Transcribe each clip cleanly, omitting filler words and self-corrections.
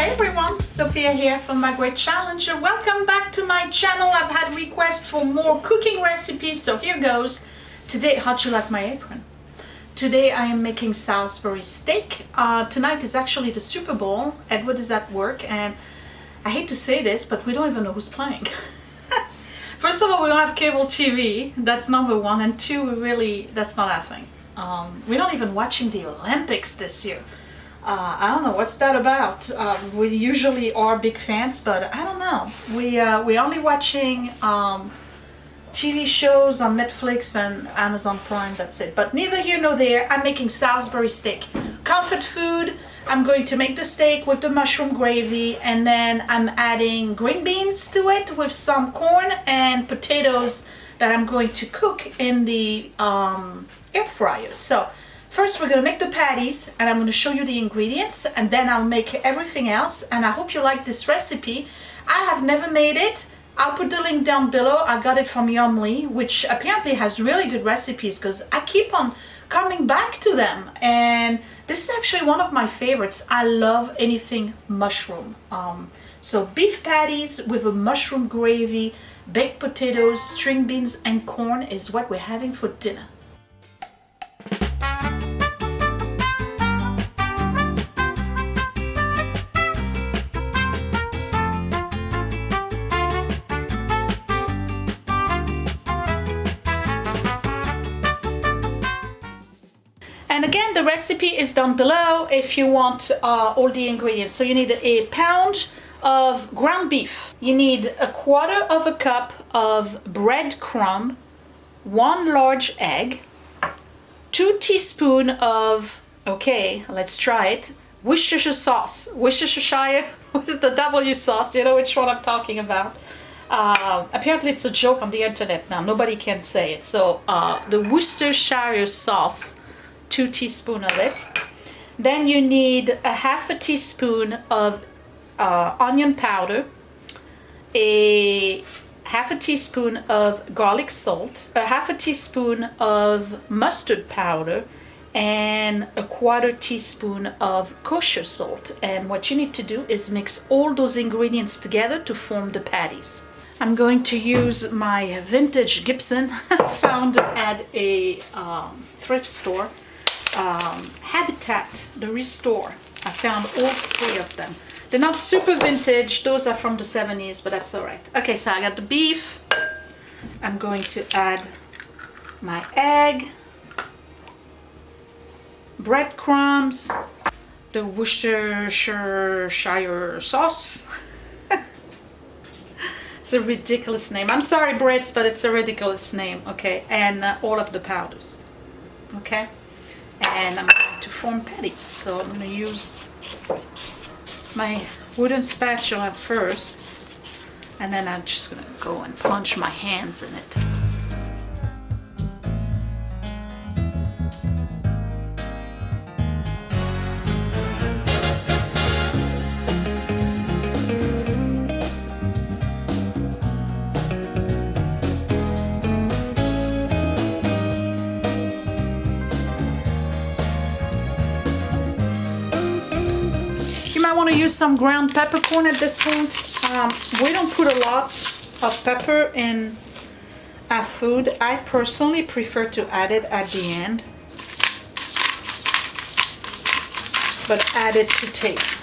Hey everyone, Sophia here from My Great Challenger. Welcome back to my channel. I've had requests for more cooking recipes, so here goes. Today, how'd you like my apron? Today I am making Salisbury steak. Tonight is actually the Super Bowl. Edward is at work and I hate to say this, but we don't even know who's playing. First of all, we don't have cable TV. That's number one. And two, that's not our thing. We're not even watching the Olympics this year. I don't know what's that about. We usually are big fans, but I don't know. We're only watching TV shows on Netflix and Amazon Prime, that's it. But neither here nor there, I'm making Salisbury steak. Comfort food. I'm going to make the steak with the mushroom gravy, and then I'm adding green beans to it with some corn and potatoes that I'm going to cook in the air fryer. So first we're going to make the patties, and I'm going to show you the ingredients, and then I'll make everything else. And I hope you like this recipe. I have never made it. I'll put the link down below. I got it from Yumly, which apparently has really good recipes because I keep on coming back to them. And this is actually one of my favorites. I love anything mushroom. So beef patties with a mushroom gravy, baked potatoes, string beans, and corn is what we're having for dinner. And again, the recipe is down below if you want all the ingredients. So you need a pound of ground beef. You need a quarter of a cup of breadcrumb, 1 large egg, 2 teaspoons of, okay, let's try it, Worcestershire sauce. Worcestershire is the W sauce, you know which one I'm talking about. Apparently it's a joke on the internet now, nobody can say it. So the Worcestershire sauce, 2 teaspoons of it. Then you need a half a teaspoon of onion powder, a half a teaspoon of garlic salt, a half a teaspoon of mustard powder, and a quarter teaspoon of kosher salt. And what you need to do is mix all those ingredients together to form the patties. I'm going to use my vintage Gibson found at a thrift store. Habitat, the Restore. I found all 3 of them. They're not super vintage, those are from the 70s, but that's alright. Okay, so I got the beef. I'm going to add my egg, breadcrumbs, the Worcestershire sauce. It's a ridiculous name. I'm sorry, Brits, but it's a ridiculous name. Okay, and all of the powders. Okay. And I'm going to form patties. So I'm going to use my wooden spatula first, and then I'm just going to go and plunge my hands in it. I want to use some ground peppercorn at this point. We don't put a lot of pepper in our food. I personally prefer to add it at the end, but add it to taste.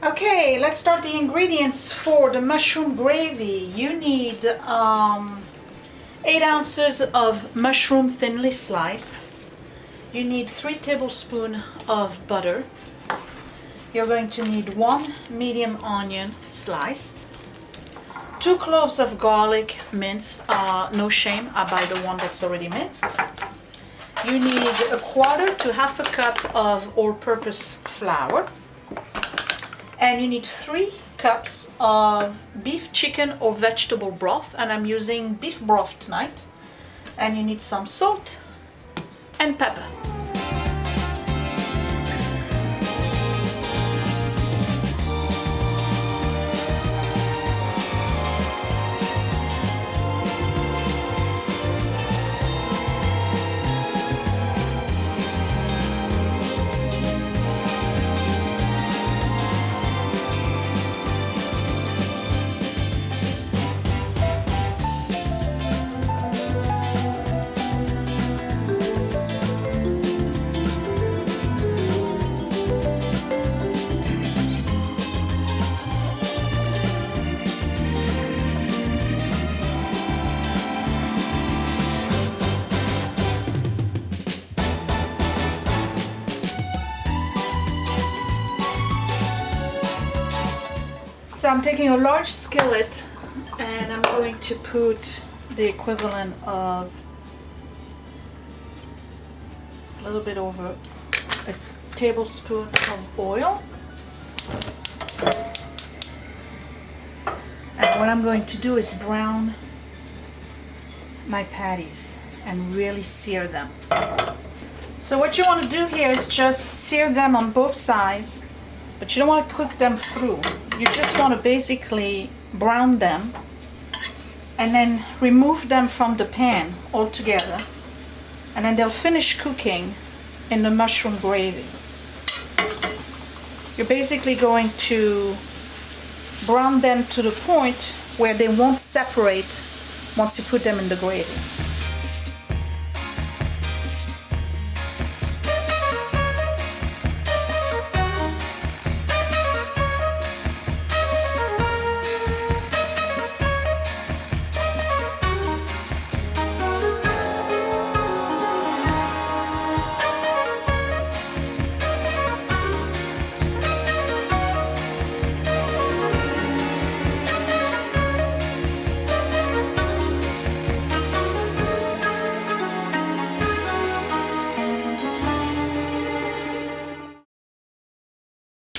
Okay, let's start the ingredients for the mushroom gravy. You need 8 ounces of mushroom thinly sliced. You need 3 tablespoons of butter. You're going to need 1 medium onion sliced, 2 cloves of garlic minced, no shame, I buy the one that's already minced. You need a quarter to half a cup of all-purpose flour. And you need 3 cups of beef, chicken, or vegetable broth, and I'm using beef broth tonight. And you need some salt and pepper. So I'm taking a large skillet and I'm going to put the equivalent of a little bit over a tablespoon of oil. And what I'm going to do is brown my patties and really sear them. So what you want to do here is just sear them on both sides, but you don't want to cook them through. You just want to basically brown them and then remove them from the pan altogether, and then they'll finish cooking in the mushroom gravy. You're basically going to brown them to the point where they won't separate once you put them in the gravy.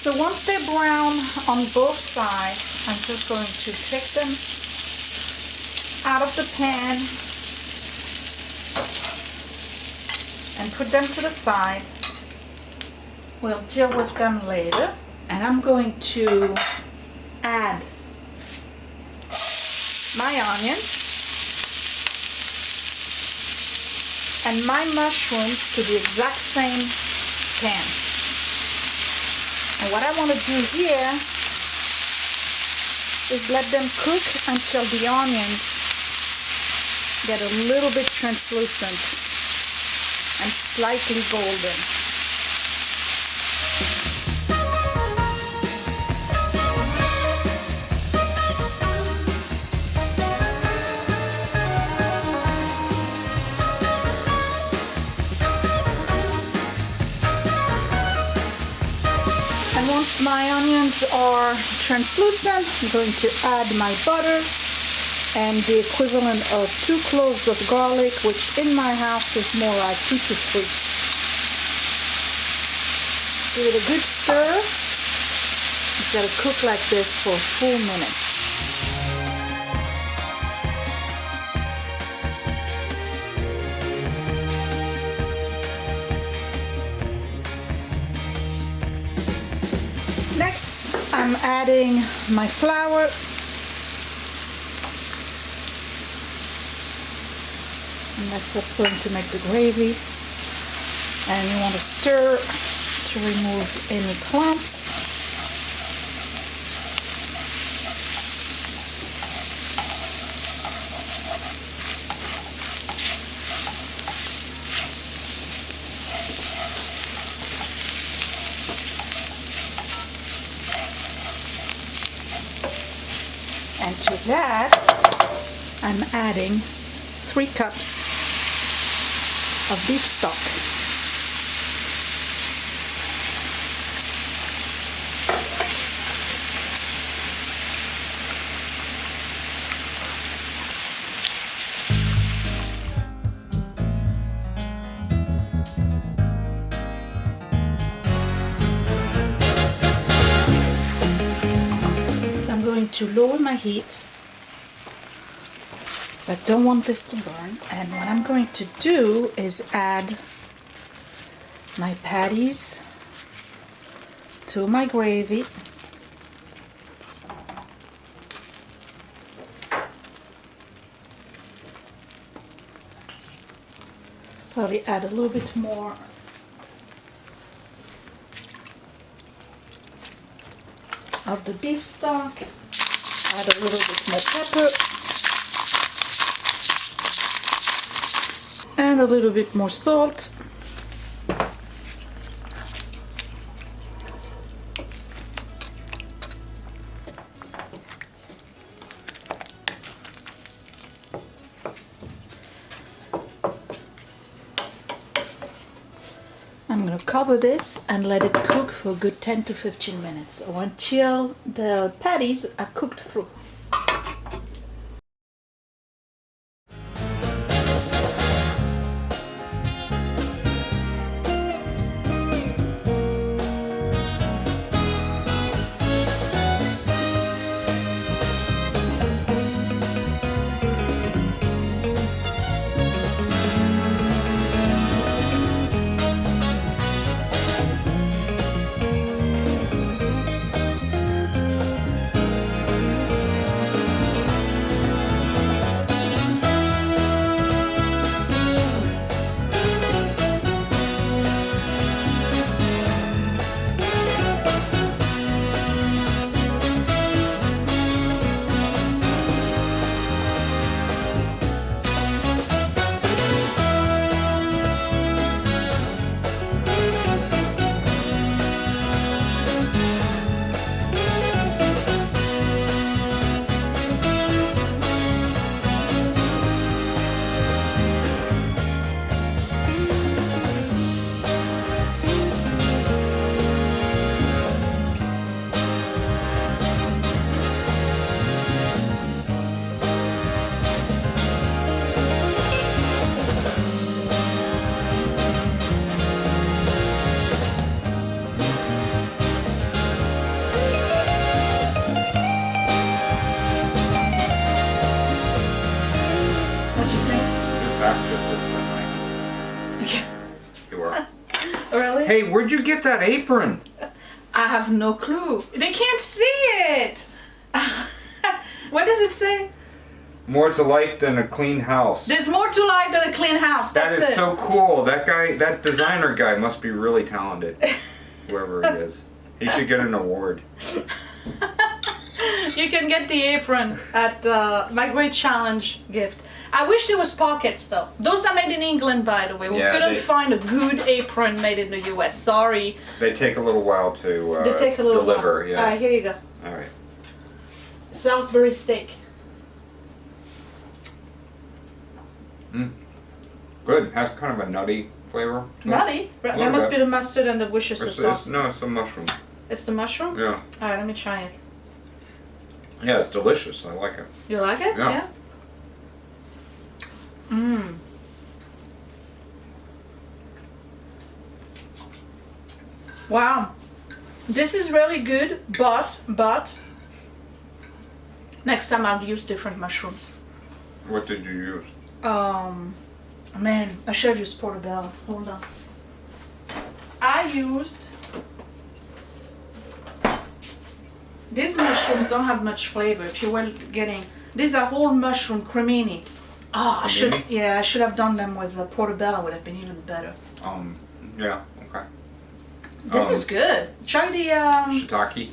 So once they're brown on both sides, I'm just going to take them out of the pan and put them to the side. We'll deal with them later. And I'm going to add my onion and my mushrooms to the exact same pan. And what I want to do here is let them cook until the onions get a little bit translucent and slightly golden. Once my onions are translucent, I'm going to add my butter and the equivalent of 2 cloves of garlic, which in my house is more like 2 to 3. Give it a good stir. It's got to cook like this for a full minute. Next, I'm adding my flour. And that's what's going to make the gravy. And you want to stir to remove any clumps. And to that, I'm adding 3 cups of beef stock. to lower my heat. So I don't want this to burn. And what I'm going to do is add my patties to my gravy. Probably add a little bit more of the beef stock. Add a little bit more pepper. And a little bit more salt. I'm going to cover this and let it cook for a good 10 to 15 minutes or until the patties are cooked through. Really? Hey, where'd you get that apron? I have no clue. They can't see it. What does it say? More to life than a clean house. There's more to life than a clean house. That's That is it. so cool. That guy, that designer guy must be really talented. Whoever he is. He should get an award. You can get the apron at my Great Challenge gift. I wish there was pockets though. Those are made in England, by the way. We Yeah, couldn't find a good apron made in the US. Sorry. They take a little while to They take a little deliver. while. Yeah. Here you go. All right. Salisbury steak. Good. Has kind of a nutty flavor. to it. Nutty? That little must bit. be the mustard and the Worcestershire sauce. No, it's a mushroom. It's the mushroom? Yeah. Alright, let me try it. Yeah, it's delicious. I like it. You like it? Yeah. Mmm. Wow. This is really good, but next time I'll use different mushrooms. What did you use? Man, I should have used portobello. Hold on. I used... These mushrooms don't have much flavor. If you were getting... These are whole mushroom cremini. Oh, I should... Cremini? Yeah, I should have done them with portobello. Would have been even better. Yeah, okay. This is good. Try the... Shiitake.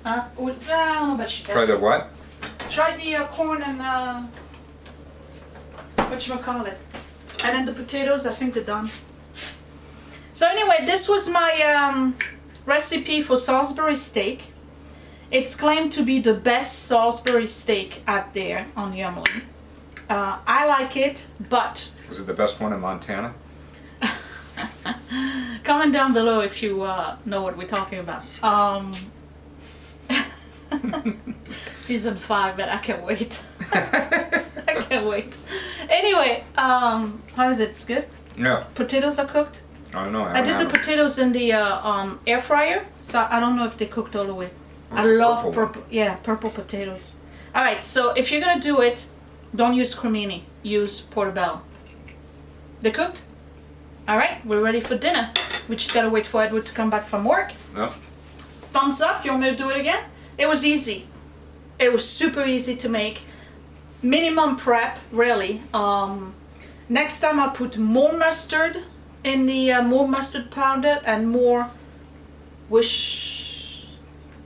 I don't know about shiitake. Try the what? Try the corn and... whatchamacallit. And then the potatoes, I think they're done. So anyway, this was my recipe for Salisbury steak. It's claimed to be the best Salisbury steak out there on Yumly. I like it, but... Was it the best one in Montana? Comment down below if you know what we're talking about. Season 5, but I can't wait. I can't wait. Anyway, how is it? It's good? Yeah. Potatoes are cooked? I don't know. I did the potatoes in the air fryer, so I don't know if they cooked all the way. I love purple purple. Yeah, purple potatoes. All right, so if you're gonna do it, don't use cremini. Use portobello. They cooked? All right, we're ready for dinner. We just gotta wait for Edward to come back from work. No. Thumbs up. You want me to do it again? It was easy. It was super easy to make. Minimum prep, really. Next time I'll put more mustard in the more mustard powder and more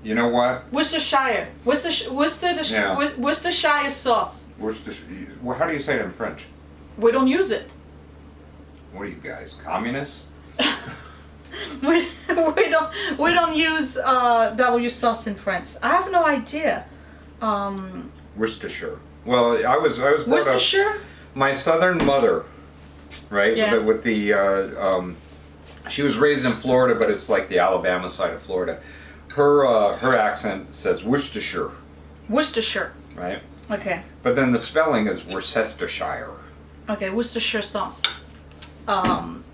You know what? Worcestershire. Yeah. Worcestershire sauce. Well, how do you say it in French? We don't use it. What are you guys, communists? we don't use W sauce in France. I have no idea. Worcestershire. Well, I was brought up. Worcestershire? My southern mother, right? Yeah. With the she was raised in Florida, but it's like the Alabama side of Florida. Her accent says Worcestershire. Worcestershire. Right. Okay. But then the spelling is Worcestershire. Okay, Worcestershire sauce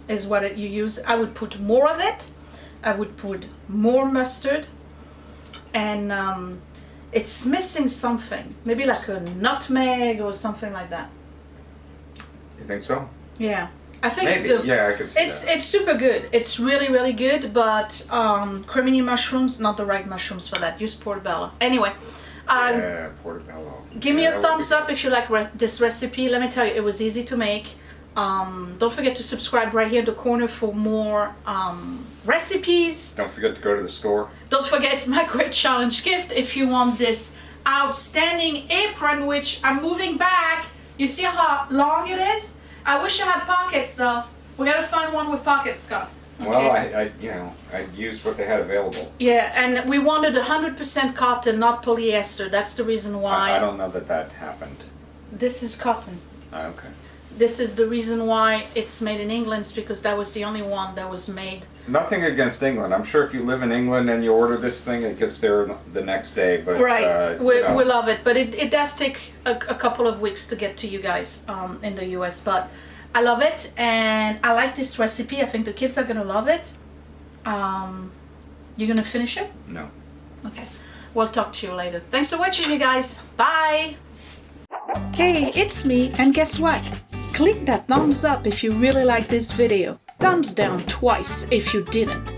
is what you use. I would put more of it. I would put more mustard, and it's missing something. Maybe like a nutmeg or something like that. You think so? Yeah, I think Maybe. Yeah, I could see that. It's super good. It's really, really good, but cremini mushrooms, not the right mushrooms for that. Use portobello. Anyway, yeah, portobello. give me Yeah, a thumbs up if you like this recipe. Let me tell you, it was easy to make. Don't forget to subscribe right here in the corner for more recipes. Don't forget to go to the store. Don't forget my great challenge gift if you want this outstanding apron, which I'm moving back. You see how long it is? I wish I had pockets though. We gotta find one with pockets, Scott. Okay? Well, I used what they had available. Yeah, and we wanted 100% cotton, not polyester. That's the reason why. I don't know that happened. This is cotton. Okay. This is the reason why it's made in England, because that was the only one that was made. Nothing against England. I'm sure if you live in England and you order this thing, it gets there the next day. But Right, we you know. love it, but it does take a couple of weeks to get to you guys in the US. But I love it, and I like this recipe. I think the kids are gonna love it. You gonna finish it? No. Okay, we'll talk to you later. Thanks for watching, you guys. Bye. Hey, it's me, and guess what? Click that thumbs up if you really like this video. Thumbs down twice if you didn't.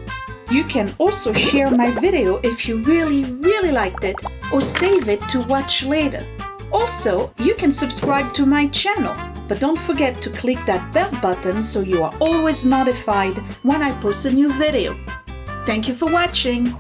You can also share my video if you really, really liked it, or save it to watch later. Also, you can subscribe to my channel, but don't forget to click that bell button so you are always notified when I post a new video. Thank you for watching.